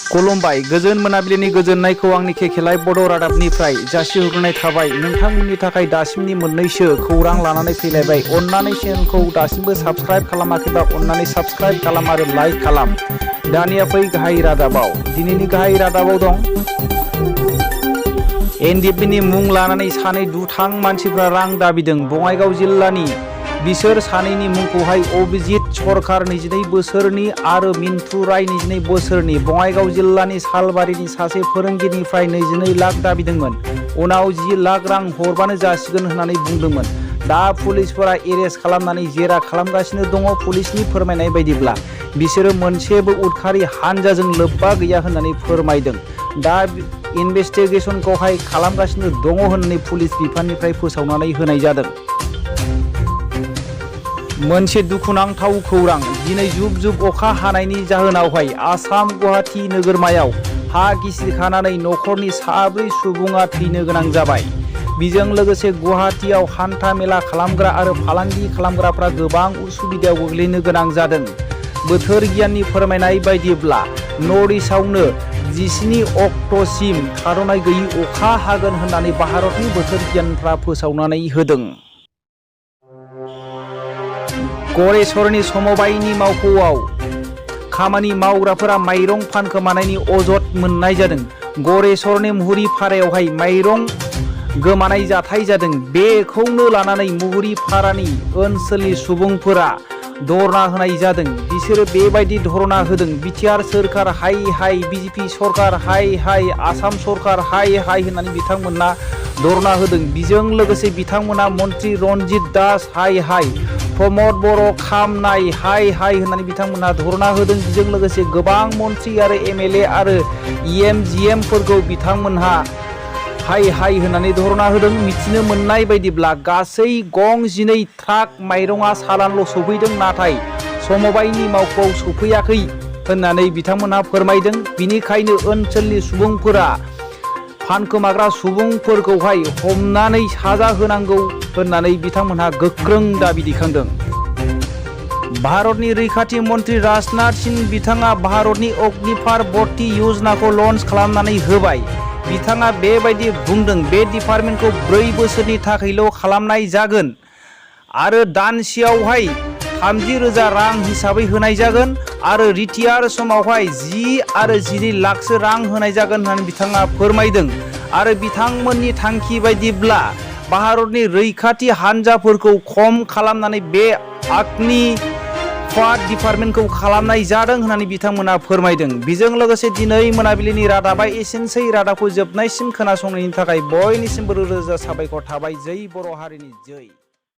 खुलुमबाय गोजोन मोनाबिलिनि गोजोननायखौ आंनि केकेलाय बड' रादाबनिफ्राय जासिहरनाय थाबाय। नोंथांमोननि थाखाय दासिमनि मोननैसो खौरां लानानै फैलायबाय। अन्नानै चेनेलखौ दासिमबो साबस्क्राइब खालामाखैबा अन्नानै साबस्क्राइब खालाम आरो लाइक खालाम। दानिया फै गाहाय रादाबाव। दिनैनि गाहाय रादाबाव दं एनडिएफबिनि मुं लानानै सानै दुथां मानसिफ्रा रां दाबिदों। बङाइगाव जिल्लानि बिसोर सानैनि मुंखौहाय अभिजित सरकार 22 बोसोरनि आरो मिन्टु राय 22 बोसोरनि बङाइगाव जिल्लानि सालबारिनि सासे फोरोंगिरिनिफ्राय 22 लाख दाबिदोंमोन। उनाव 10 लाख रां हरबानो जासिगोन होननानै बुंदोंमोन। दा पुलिसफोरा एरेस्ट खालामनानै जेरा खालामगासिनो दङ। पुलिसनि फोरमायनाय बायदिब्ला बिसोरो मोनसेबो उदखारि हानजाजों लोब्बा गैया होननानै फोरमायदों। दा इनभेस्टिगेशनखौहाय खालामगासिनो दङ होननानै पुलिस बिफाननिफ्राय फोसावनानै होनाय जादों। मोनसे दुखुनांथाव खौरां। दिनै जुब जुब अखा हानायनि जाहोनावहाय आसाम गुवाहाटी नोगोरमायाव हा गिसिखानानै न'खरनि 4 सुबुङा थैनो गोनां जाबाय। बेजों लोगोसे गुवाहाटीयाव हान्था मेला खालामग्रा आरो फालांगि खालामग्राफ्रा गोबां उसुबिदायाव गोग्लैनो गोनां जादों। बोथोर गियाननि फोरमायनाय बायदिब्ला नर्थ इस्टआवनो 17 अक्ट'सिम थाद'नाय गैयै अखा हागोन होननानै भारतनि बोथोर गियानफ्रा फोसावनानै होदों। गरेस्वरनि समबायनि मावख'आव खामानि मावग्राफोरा माइरं फानखोमानायनि अजद मोननाय जादों। गरेस्वरनि मुहुरिपारायावहाय माइरं गोमानाय जाथाय जादों। बेखौनो लानानै मुहुरिपारानि ओनसोलनि सुबुंफोरा धरना होनाय जादों। बिसोरो बेबायदि धरना होदों। बिटिआर सोरखार हाय हाय, बिजेपि सरखार हाय हाय, आसाम सरखार हाय हाय होननानै बिथांमोना धरना होदों। बेजों लोगोसे बिथांमोना मन्त्रि रन्जित दास हाय हाय, प्रमद बर' काम नाय हाय हाय होननानै बिथांमोना धरना होदों। बेजों लोगोसे गोबां मन्त्रि आरो एमएलए आरो इएमजिएमफोरखौ बिथांमोनहा हाय हाय होननानै धरना होदों। मिथिनो मोननाय बायदिब्ला गासै गं 12 ट्राक माइरंआ सालानल' सफैदों, नाथाय समबायनि मावख'आव सफैयाखै होननानै बिथांमोनहा फोरमायदों। बिनिखायनो ओनसोलनि सुबुंफोरा फानखोमाग्रा सुबुंफोरखौहाय हमनानै साजा होनांगौ होननानै बिथांमोनहा गोख्रों दाबि दैखांदों। भारतनि रैखाथि मन्त्रि राजनाथ सिंह बिथाङा भारतनि अग्निपार भर्ती योजनाखौ लन्च खालामनानै होबाय। बिथाङा बेबायदि बुंदों, बे डिपार्टमेन्टखौ 4 बोसोरनि थाखायल' खालामनाय जागोन आरो दानसेयावहाय 30,000 रां हिसाबै होनाय जागोन आरो रिटायार समावहाय 10 आरो 12 लाखसो रां होनाय जागोन होननानै बिथाङा फोरमायदों। आरो बिथांमोननि थांखि बायदिब्ला भारतनि रैखाथि हान्जाफोरखौ खम खालामनानै बे अग्निपार डिपार्टमेन्टखौ खालामनाय जादों होननानै बिथांमोना फोरमायदों। बेजों लोगोसे दिनै मोनाबिलिनि रादाबा एसेनोसै। रादाबखौ जोबनायसिम खोनासंनायनि थाखाय बयनिसिमबो रोजा रोजा साबायखर थाबाय। जै बर' हारिनि जै।